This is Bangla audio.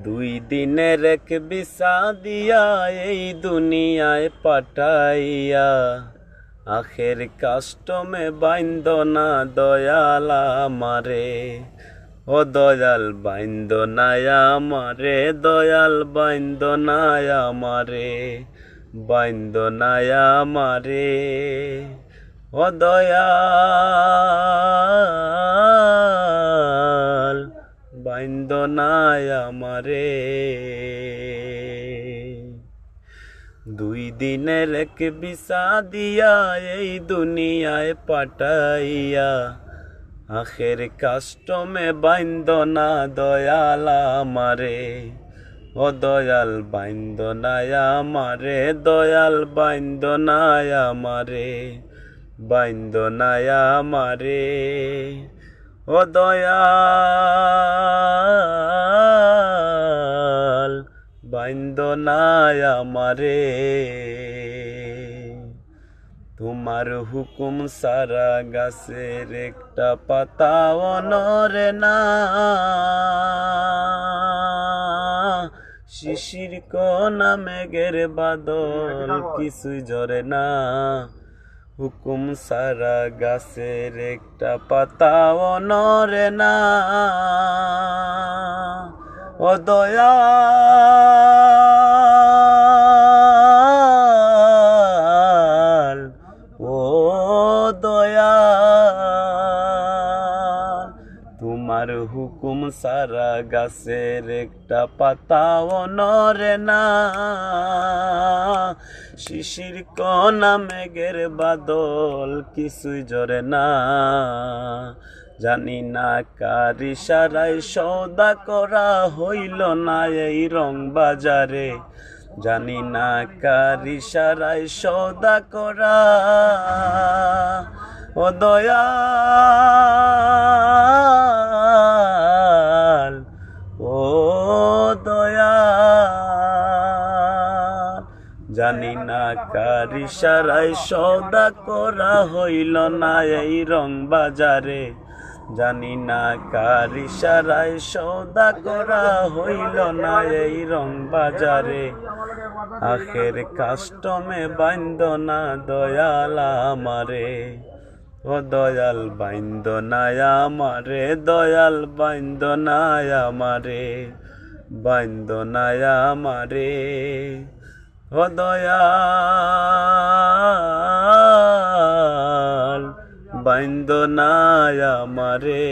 দুই দিনের এক বিসা দিয়া এই দুনিয়ায় পাঠাইয়া আখের কাস্টমে বাইন্দ না দয়াল আমারে। ও দয়াল বাইন্দ না আমারে, দয়াল বাইন্দ না আমারে, বাইন্দ না আমারে। ও দয়াল বাইন্দ না আমারে। দুই দিনের এক বিসা দিয়া এই দুনিয়ায় পাঠাইয়া আখের কাস্টমে বাইন্দ না দয়াল আমারে। ও দয়াল বাইন্দ না আমারে, দয়াল বাইন্দ না আমারে, বাইন্দ না আমারে। ও দয়াল বাইন্দ না আমারে। তোমার হুকুম সারা গাছের একটা পাতাও নড়ে না, শিশির কোনা মেঘের বাদল কিছুই ঝরে না। হুকুম সারা গাছের একটা পাতাও নড়ে না। ও দয়াল, ও দয়াল, তোমার হুকুম সারা গাছের একটা পাতাও নড়ে না, শিশির কোনা মেঘের বাদল কিছুই ঝরে না। জানি না কার ইশারায় সওদা করা হইল না এই রং বাজারে, জানি না কার ইশারায় সওদা করা। ও দয়াল, ও দয়াল, জানি না কার ইশারায় সওদা করা হইল না এই রং বাজারে, জানি না কার ইশারায় সওদা করা হইল না এই রং বাজারে। আখের কাস্টমে বাইন্দ না দয়াল আমারে। ও দয়াল বাইন্দ না আমারে, দয়াল বাইন্দ না আমারে, বাইন্দ না আমারে। ও দয়াল বাইন্দ না আমারে।